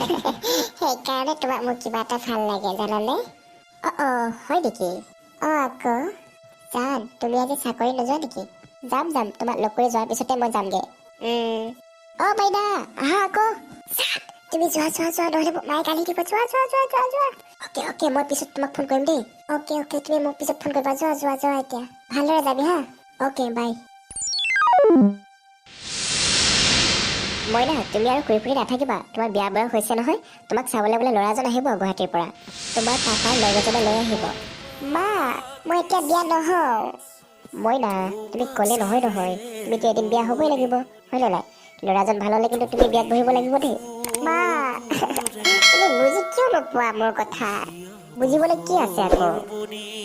সেইকাৰণে তোমাক মোক কিবা এটা ভাল লাগে জানানে? হয় নেকি? আকৌ জান, তুমি আজি চাকৰি নোযোৱা নেকি? যাম তোমাক লগ কৰি যোৱাৰ পিছতে মই যামগে। বাইদা আহা আকৌ। তুমি যোৱা নহ'লে মায়ে গালি দিব। যোৱা। অকে মই পিছত তোমাক ফোন কৰিম দেই। অকে তুমি মোক পিছত ফোন কৰিবা। যোৱা এতিয়া। ভালদৰে যাবি হা। Okay bye. মইনা, তুমি আৰু ফুৰি নাথাকিবা। তোমাৰ বিয়া বয়স হৈছে নহয়। তোমাক চাবলৈ বোলে ল'ৰা এজন আহিব গুৱাহাটীৰ পৰা। তোমাৰ পাপাই লগজনে লৈ আহিব। মা, মই এতিয়া বিয়া নহওঁ। মইনা, তুমি ক'লে নহয়। তুমিতো এদিন বিয়া হ'বই লাগিব, হয় নে নাই? ল'ৰাজন ভাল হ'লে কিন্তু তুমি বিয়াত বহিব লাগিব দেই। মা, তুমি বুজি কিয় নোপোৱা মোৰ কথা? বুজিবলৈ কি আছে আকৌ?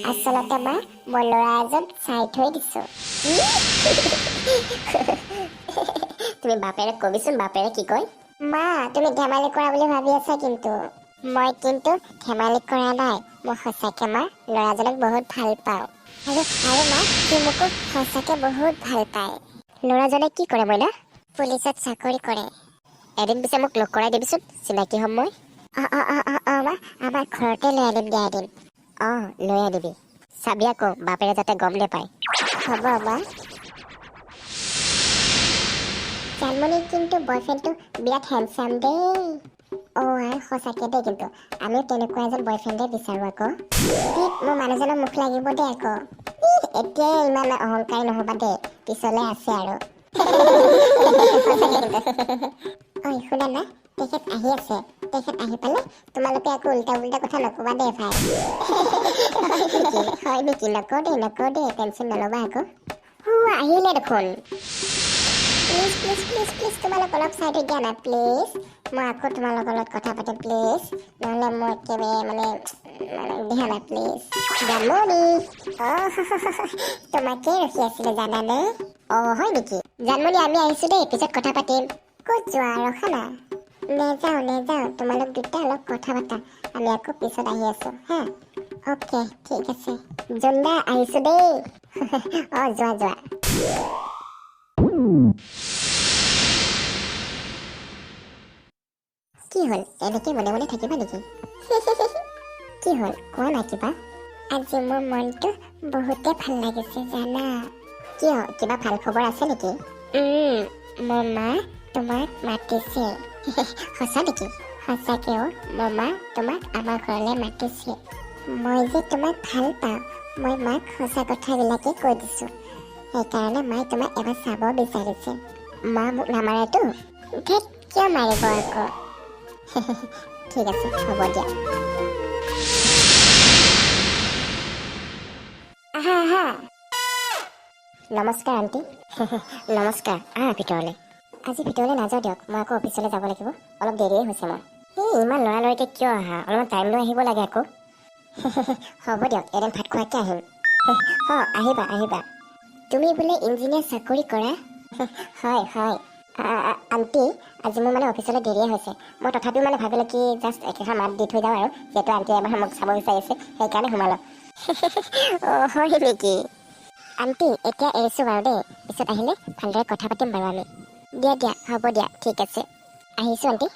আচলতে মা, মই ল'ৰা এজন চাই থৈ দিছো। তুমি বাপেৰে কবিচোন, বাপেৰে কি কয়? মা, তুমি ধেমালি কৰা বুলি ভাবি আছা কিন্তু। মই কিন্তু ধেমালি কৰা নাই। মই সঁচাকে মা ল'ৰাজনক বহুত ভাল পাওঁ। আৰু মা, সি মোকো সঁচাকে বহুত ভাল পায়। ল'ৰাজনে কি কৰে মইনা? পুলিচত চাকৰি কৰে। এদিন পিছে মোক লগ কৰাই দিবিচোন, চিনাকি হ'ম মই। মা, আমাৰ ঘৰতে লৈ আনিম দিয়া এদিন। লৈ আনিবি। চাবি আকৌ বাপেৰে যাতে গম নেপায়। হ'ব মা। জানমণিৰ কিন্তু বয়ফ্ৰেণ্ডটো বিৰাট হেণ্ডচাম দেই। সঁচাকে দেই, কিন্তু আমিও তেনেকুৱা এজন বয়ফ্ৰেণ্ডে বিচাৰো আকৌ। মোৰ মানুহজনৰ মুখ লাগিব দেই আকৌ। এতিয়াই ইমান অহংকাৰী নহবা দেই, পিছলে আছে আৰু। শুনা না, তেখেত আহি আছে। তেখেত আহি পালে তোমালোকে আকৌ উল্টা কথা নকবা দেই ভাই। হয় নেকি? নকওঁ দেই, টেনচন নল'বা আকৌ। আহিলে দেখোন। প্লিজ তোমালোক অলপ চাইড দিয়া না প্লিজ। মই আকৌ তোমালোকৰ লগত কথা পাতিম প্লিজ। নহ'লে মই একেবাৰে দিয়া না প্লিজ। জানমণি, তোমাকেই ৰখি আছিলে জানানে? হয় নেকি? জানমণি, আমি আহিছো দেই, পিছত কথা পাতিম। ক'ত যোৱা? ৰখা না। নেযাওঁ, তোমালোক দুটা অলপ কথা পাতা। আমি আকৌ পিছত আহি আছো হা। অকে, ঠিক আছে। জোনদা, আহিছো দেই। যোৱা। কি হ'ল? এনেকে মনে থাকিবা নেকি? কি হ'ল? কোৱা না কিবা। আজি মোৰ মনটো বহুতে ভাল লাগিছে জানা। কিয়? কিবা ভাল খবৰ আছে নেকি? মোৰ মা তোমাক মাতিছে। সঁচা নেকি? সঁচাকেও মোৰ মা তোমাক আমাৰ ঘৰলৈ মাতিছে। মই যে তোমাক ভাল পাওঁ, মই মাক সঁচা কথাবিলাকে কৈ দিছো। সেইকাৰণে মায়ে তোমাক এবাৰ চাব বিচাৰিছে। মা মোক নামাৰেতো? কিয় মাৰিব আকৌ? ঠিক আছে, হ'ব দিয়া। আহা। নমস্কাৰ আণ্টি। নমস্কাৰ, ভিতৰলৈ। আজি ভিতৰলৈ নাযাওঁ দিয়ক, মই আকৌ অফিচলৈ যাব লাগিব। অলপ দেৰিয়ে হৈছে মোৰ। ইমান লৰালৰিকে কিয় আহা? অলপমান টাইম লৈ আহিব লাগে আকৌ। হ'ব দিয়ক, এদিন ভাত খোৱাকে আহিম। আহিবা। তুমি বোলে ইঞ্জিনিয়াৰ চাকৰি কৰা? হয়। আণ্টি, আজি মোৰ অফিচলৈ দেৰিয়ে হৈছে। মই তথাপিও ভাবিলোঁ কি জাষ্ট একেষাৰ মাত দি থৈ যাওঁ আৰু, যিহেতু আণ্টিয়ে এবাৰ মোক চাব বিচাৰিছে, সেইকাৰণে সোমালোঁ। হয় নেকি? আণ্টি, এতিয়া এৰিছোঁ বাৰু দেই। পিছত আহিলে ভালদৰে কথা পাতিম বাৰু আমি। দিয়া, হ'ব দিয়া, ঠিক আছে। আহিছোঁ আণ্টি।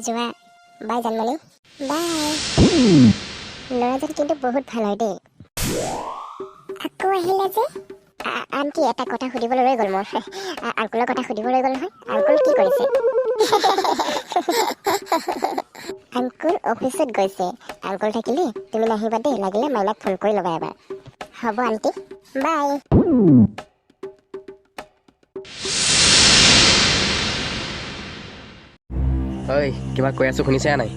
যোৱা। বাই জানমণি। বাই। ল'ৰাজন কিন্তু বহুত ভাল হয় দেই। আকৌ আহিলে যে? আণ্টি, এটা কথা সুধিবলৈ ৰৈ গ'ল মোৰ। আংকুলৰ কথা সুধিব ৰৈ গ'ল নহয়। আংকুল কি কৰিছে? আংকুল অফিচত গৈছে। আংকুল থাকিলে তুমি নাহিবা দেই, লাগিলে মাইনাক ফোন কৰি ল'বা এবাৰ। হ'ব আণ্টি, বাই। কিবা কৈ আছো শুনিছা নাই?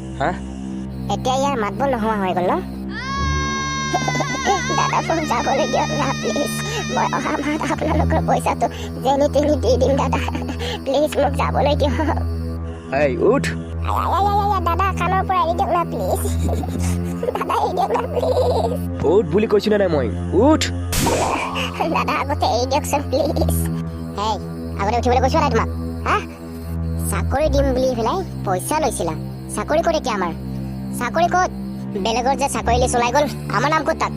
এতিয়া ইয়াৰ মাতবোৰ নোহোৱা হৈ গ'ল ন? দাদা, মোক যাবলৈ দিয়ক না প্লিজ। মই অহা মাহত আপোনালোকৰ পইচাটো যেনি তেনি দি দিম দাদা। প্লিজ মোক যাবলৈ দিয়ক। উঠ। দাদা, কাণৰ পৰা এৰি দিয়ক না প্লিজ। দাদা, এৰি দিয়ক না প্লিজ। উঠ বুলি কৈছো নে মই? উঠ। দাদা, আগতে এৰি দিয়কচোন প্লিজ। আগতে উঠিবলৈ কৈছো নাই তোমাক? চাকৰি দিম বুলি পেলাই পইচা লৈছিলা। চাকৰি ক'ত এতিয়া আমাৰ? চাকৰি ক'ত? বেলেগৰ যে চাকৰি লিষ্ট ওলাই গ'ল, আমাৰ নাম ক'ত তাত?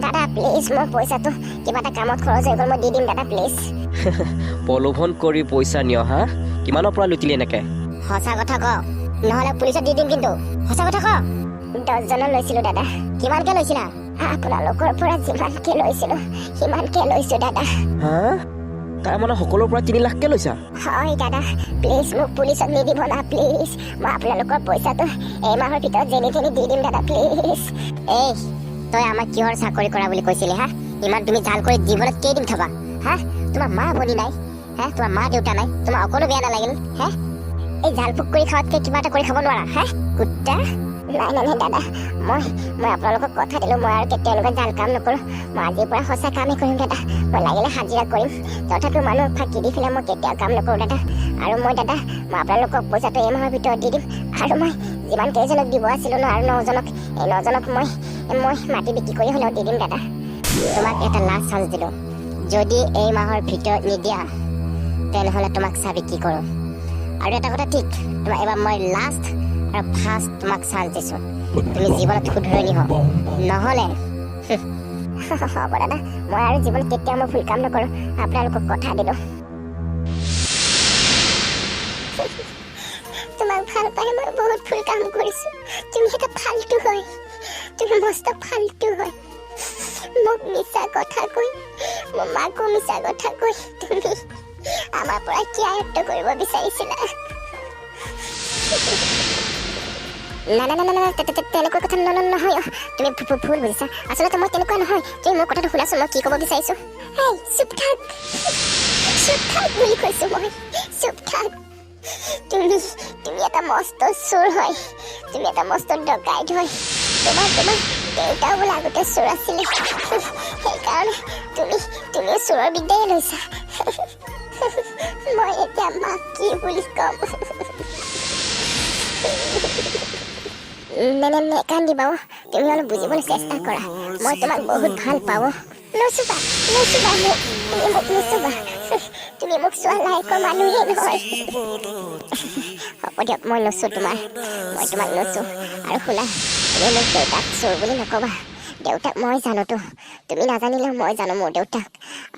দাদা প্লিজ, মোৰ পইচাটো কিবা এটা কামত খৰচ হৈ গ'ল, মই দি দিম দাদা প্লিজ। প্ৰলোভন কৰি পইচা নিয় কিমানৰ পৰা লুটিলি এনেকে? সঁচা কথা ক। নহ'লে পুলিচত দি দিম কিন্তু সঁচা কথা ক 10জনৰ লৈছিলো দাদা কিমানকে লৈছিলা আপোনালোকৰ পৰা যিমানকে লৈছিলো সিমানকে লৈছো দাদা হা তাৰ মানে সকলোৰ পৰা 3 লাখকে লৈছা হয় দাদা প্লিজ মোক পুলিচত নিদিব না প্লিজ মই আপোনালোকৰ পইচাটো এই মাহৰ ভিতৰত যেনি তেনি দি দিম দাদা প্লিজ এই তই আমাক কিহৰ চাকৰি কৰা বুলি কৈছিলি হা ইমান তুমি জাল কৰি জীৱনত কেইদিন খাবা হা তোমাৰ মা ভনী নাই হা তোমাৰ মা দেউতা নাই তোমাৰ অকণো বেয়া নালাগিল হা এই জাল ফুক কৰি খোৱাতকে কিবা এটা কৰি খাব নোৱাৰা হা কুত্তা নাই দাদা মই আপোনালোকক কথা দিলোঁ মই আৰু কেতিয়ালৈকে জাল কাম নকৰোঁ মই আজিৰ পৰা সঁচা কামেই কৰিম দাদা মই লাগিলে হাজিৰা কৰিম তথাপিও মানুহ ফাঁকি দি পেলাই মই কেতিয়াও কাম নকৰোঁ দাদা আৰু মই দাদা মই আপোনালোকক পইচাটো এই মাহৰ ভিতৰত দি দিম আৰু মই যিমান কেইজনক দিব আছিলোঁ ন আৰু 9জনক এই 9জনক মই মাটি বিক্ৰী কৰি হ'লেও দি দিম দাদা তোমাক এটা লাষ্ট চান্স দিলোঁ যদি এই মাহৰ ভিতৰত নিদিয়া তেনেহ'লে তোমাক চাবি কি কৰোঁ আৰু এটা কথা ঠিক তোমাক এবাৰ মই লাষ্ট আৰু ফাৰ্ষ্ট তোমাক চান্স দিছোঁ তুমি জীৱনত শুধৰণি হওক নহ'লে হ'ব দাদা মই আৰু জীৱনত কেতিয়াও মই ভুল কাম নকৰোঁ আপোনালোকক কথা দিলোঁ তোমাক ভাল পাই মই বহুত ভুল কাম কৰিছোঁ তুমি এটা ফাল্টু হয় তুমি মস্ত ফাল্টু হয় মোক মিছা কথা কৈ মোৰ মাকো মিছা কথা কৈ তুমি আমাৰ পৰা কি আয়ত্ব কৰিব বিচাৰিছিলা না তেনেকুৱা কথা নহয় তুমি ভুল বুজিছা আচলতে মই তেনেকুৱা নহয় তুমি মোৰ কথাটো শুনাচোন মই কি ক'ব বিচাৰিছোঁ চুপ থাক বুলি কৈছোঁ মই চুপ থাক তুমি এটা মস্ত চোৰ হয় তুমি এটা মস্ত ডকাইত হয় তোমাৰ দেউতাও বোলে আগতে চোৰ আছিলে সেইকাৰণে তুমিও চোৰৰ বিদ্যাই লৈছা মই এতিয়া মাক কি বুলি ক'ম নেকান্দিবা তুমি অলপ বুজিবলৈ চেষ্টা কৰা মই তোমাক বহুত ভাল পাওঁ নচুবা তুমি মোক চোৱা লাইকৰ মানুহেই নহয় হ'ব দিয়ক মই নচো মই তোমাক নচো আৰু শুনা তুমি মোক দেউতাক চোৰ বুলি নক'বা দেউতাক মই জানোতো তুমি নাজানিলেও মই জানো মোৰ দেউতাক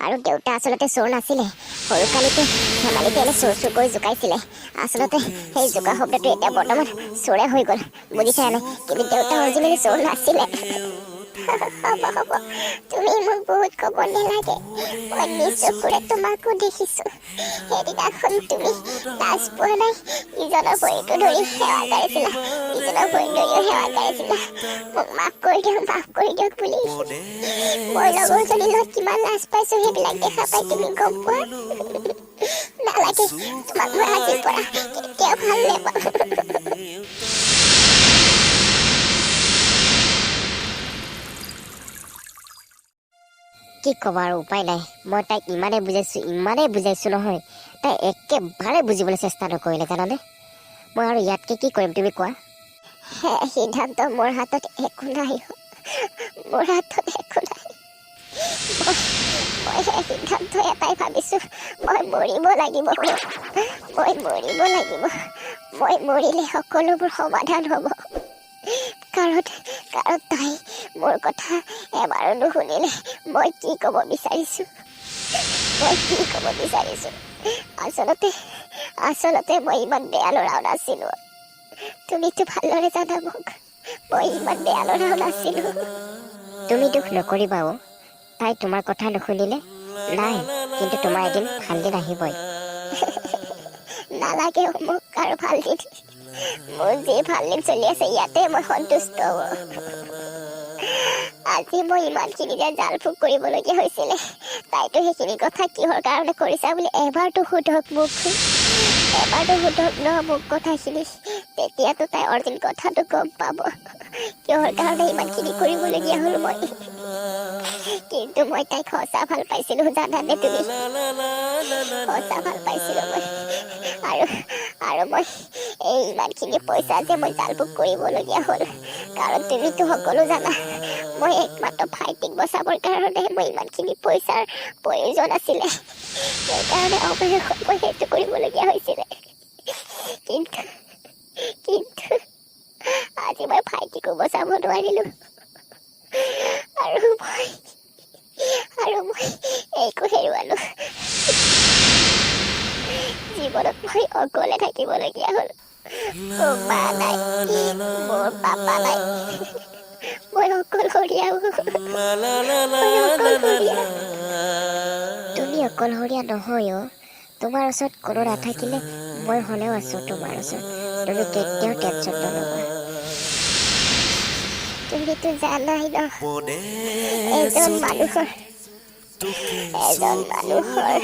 আৰু দেউতা আচলতে চোৰ নাছিলে সৰুকালিতে ধেমালিতে এনে চোৰ কৰি জোকাইছিলে আচলতে সেই জোকা শব্দটো এতিয়া বৰ্তমান চোৰে হৈ গ'ল বুজিছানে কিন্তু দেউতা অৰিজিনেলি চোৰ নাছিলে হ'ব তুমি মোক বহুত ক'ব নালাগে মই নিজ চকুৰে তোমাকো দেখিছোঁ সেইদিনাখন তুমি লাজ পোৱা নাই ইজনৰ ভৰিটো ধৰি সেৱা কৰিছিলা ইজনৰ ভৰি ধৰিও সেৱা কৰিছিলা মোক মাফ কৰি দিয়ক বুলি মই লগৰজনীৰ লগত কিমান লাজ পাইছোঁ সেইবিলাক দেখা পাই তুমি গম পোৱা নালাগে তোমাক মই আজিৰ পৰা কেতিয়াও ভাল নাপাওঁ কি ক'ব আৰু উপায় নাই মই তাইক ইমানেই বুজাইছোঁ নহয় তাই একেবাৰে বুজিবলৈ চেষ্টা নকৰিলে জানানে মই আৰু ইয়াতকৈ কি কৰিম তুমি কোৱা সিদ্ধান্ত মোৰ হাতত একো নাই মই সেই সিদ্ধান্ত এটাই ভাবিছোঁ মই মৰিব লাগিব মই মৰিলে সকলোবোৰ সমাধান হ'ব কাৰণ তাই মোৰ কথা এবাৰো নুশুনিলে মই কি ক'ব বিচাৰিছোঁ আচলতে মই ইমান বেয়া ল'ৰাও নাছিলোঁ তুমিতো ভালদৰে জানা মোক মই ইমান বেয়া ল'ৰাও নাছিলোঁ তুমি দুখ নকৰিবা তাই তোমাৰ কথা নুশুনিলে নাই কিন্তু তোমাৰ এদিন ভাল দিন আহিবই নালাগে মোক আৰু ভাল দিন মোৰ যি ভাল দিন চলি আছে ইয়াতে মই সন্তুষ্ট আজি মই ইমানখিনি যে জাল ফুক কৰিবলগীয়া হৈছিলে তাইতো সেইখিনি কথা কিহৰ কাৰণে কৰিছা বুলি এবাৰতো সোধক ন মোক কথাখিনি তেতিয়াতো তাই অৰিজিন কথাটো গম পাব কিহৰ কাৰণে ইমানখিনি কৰিবলগীয়া হ'ল মই কিন্তু মই তাইক সঁচা ভাল পাইছিলোঁ জানানে তুমি সঁচা ভাল পাইছিলোঁ মই আৰু মই এই ইমানখিনি পইচা যে মই জাল বুক কৰিবলগীয়া হ'ল কাৰণ তুমিতো সকলো জানা মই একমাত্ৰ ভাইটিক বচাবৰ কাৰণে মই ইমানখিনি পইচাৰ প্ৰয়োজন আছিলে সেইকাৰণে অৱশেষত মই সেইটো কৰিবলগীয়া হৈছিলে কিন্তু আজি মই ভাইটিকো বচাব নোৱাৰিলোঁ আৰু মই একো হেৰুৱালোঁ জীৱনত মই অকলে থাকিবলগীয়া হ'ল মা নাই মোৰ পাপা নাই মই অকলশৰীয়া তুমি অকলশৰীয়া নহয় অ তোমাৰ ওচৰত কোনো নাথাকিলে মই হ'লেও আছো তোমাৰ ওচৰত তুমি কেতিয়াও টেনশ্যন নল'বা তুমিতো জানাই ন এজন মানুহৰ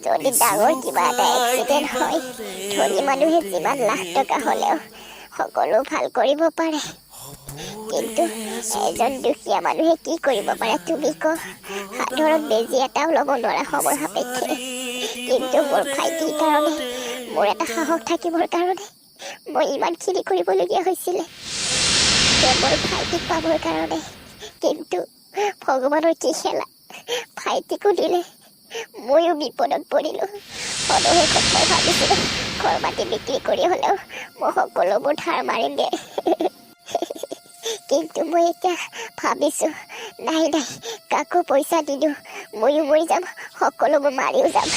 যদি ডাঙৰ কিবা এটা এক্সিডেণ্ট হয় ধনী মানুহে যিমান লাখ টকা হ'লেও সকলো ভাল কৰিব পাৰে কিন্তু এজন দুখীয়া মানুহে কি কৰিব পাৰে তুমি কোৱা সাধাৰণ বেজী এটাও ল'ব নোৱাৰা সময় সাপেক্ষে কিন্তু মোৰ ভাইটিৰ কাৰণে মোৰ এটা সাহস থাকিবৰ কাৰণে মই ইমানখিনি কৰিবলগীয়া হৈছিলে মোৰ ভাইটিক পাবৰ কাৰণে কিন্তু ভগৱানৰ কি খেলা ভাইটিকো দিলে ময়ো বিপদত পৰিলোঁ অৱশেষত মই ভাবিছিলোঁ ঘৰ মাটি বিক্ৰী কৰি হ'লেও মই সকলোবোৰ ধাৰ মাৰিমগে কিন্তু মই এতিয়া ভাবিছোঁ নাই কাকো পইচা নিদিওঁ ময়ো মৰি যাম সকলোবোৰ মাৰিও যাম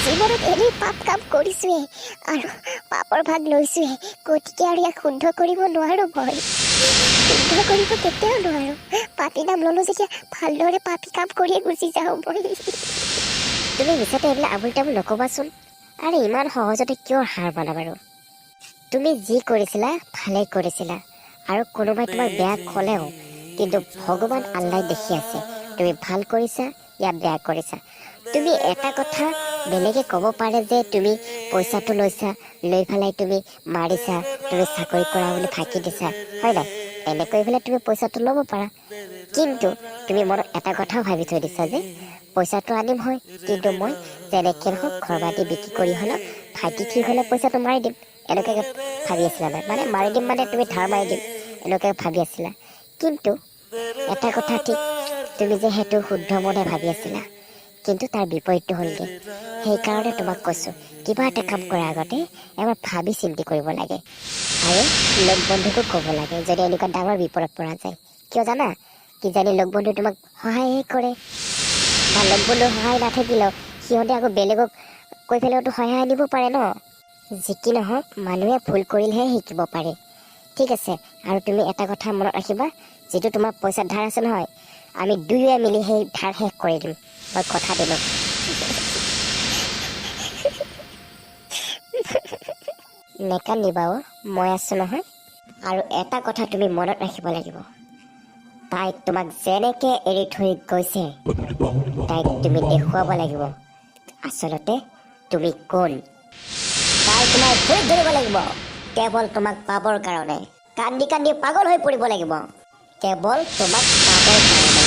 জীৱনত এনেই পাপ কাম কৰিছোঁহে আৰু পাপৰ ভাগ লৈছোঁহে গতিকে আৰু ইয়াক শুদ্ধ কৰিব নোৱাৰোঁ মই শুদ্ধ কৰিব কেতিয়াও নোৱাৰোঁ পাপী নাম ল'লোঁ যেতিয়া ভালদৰে পাপী কাম কৰিয়ে গুচি যাওঁ মই তুমি মিছাতে এইবিলাক আবুল তাবুল নক'বাচোন আৰে ইমান সহজতে কিয় হাৰ মানা বাৰু তুমি যি কৰিছিলা ভালেই কৰিছিলা আৰু কোনোবাই তোমাক বেয়া ক'লেও কিন্তু ভগৱান আল্লাই দেখি আছে তুমি ভাল কৰিছা ইয়া বেয়া কৰিছা তুমি এটা কথা বেলেগে ক'ব পাৰে যে তুমি পইচাটো লৈছা লৈ পেলাই তুমি মাৰিছা তুমি চাকৰি কৰা বুলি ফাঁকি দিছা হয় নাই এনেকৈ পেলাই তুমি পইচাটো ল'ব পাৰা কিন্তু তুমি মনত এটা কথাও ভাবি থৈ দিছা যে পইচাটো আনিম হয় কিন্তু মই যেনেকৈ নহওক ঘৰ বাটি বিক্ৰী কৰি হ'লেও ভাইটি ঠিক হ'লে পইচাটো মাৰি দিম এনেকৈ ভাবি আছিলা নাই মানে মাৰি দিম মানে তুমি ধাৰ মাৰি দিম এনেকৈ ভাবি আছিলা কিন্তু এটা কথা ঠিক তুমি যে সেইটো শুদ্ধ মনে ভাবি আছিলা কিন্তু তাৰ বিপৰীতটো হ'লগৈ সেইকাৰণে তোমাক কৈছোঁ কিবা এটা কাম কৰাৰ আগতে এবাৰ ভাবি চিন্তি কৰিব লাগে আৰু লগ বন্ধুকো ক'ব লাগে যদি এনেকুৱা ডাঙৰ বিপদত পৰা যায় কিয় জানা কিজানি লগ বন্ধু তোমাক সহায়হে কৰে বা লগ বন্ধুৰ সহায় নাথাকিলেও সিহঁতে আকৌ বেলেগক কৈ পেলাইতো সহায় আনিব পাৰে ন যি কি নহওক মানুহে ভুল কৰিলেহে শিকিব পাৰে ঠিক আছে আৰু তুমি এটা কথা মনত ৰাখিবা যিটো তোমাৰ পইচাৰ ধাৰ আছে নহয় আমি দুয়োৱে মিলি সেই ধাৰ শেষ কৰি দিম মই কথা দিলোঁ নেকান্দিবা মই আছোঁ নহয় আৰু এটা কথা তুমি মনত ৰাখিব লাগিব তাই তোমাক যেনেকৈ এৰি থৈ গৈছে তাইক তুমি দেখুৱাব লাগিব আচলতে তুমি কোন তাই তোমাৰ ভৰিত ধৰিব লাগিব কেৱল তোমাক পাবৰ কাৰণে কান্দি কান্দি পাগল হৈ পৰিব লাগিব কেৱল তোমাক পাবৰ কাৰণে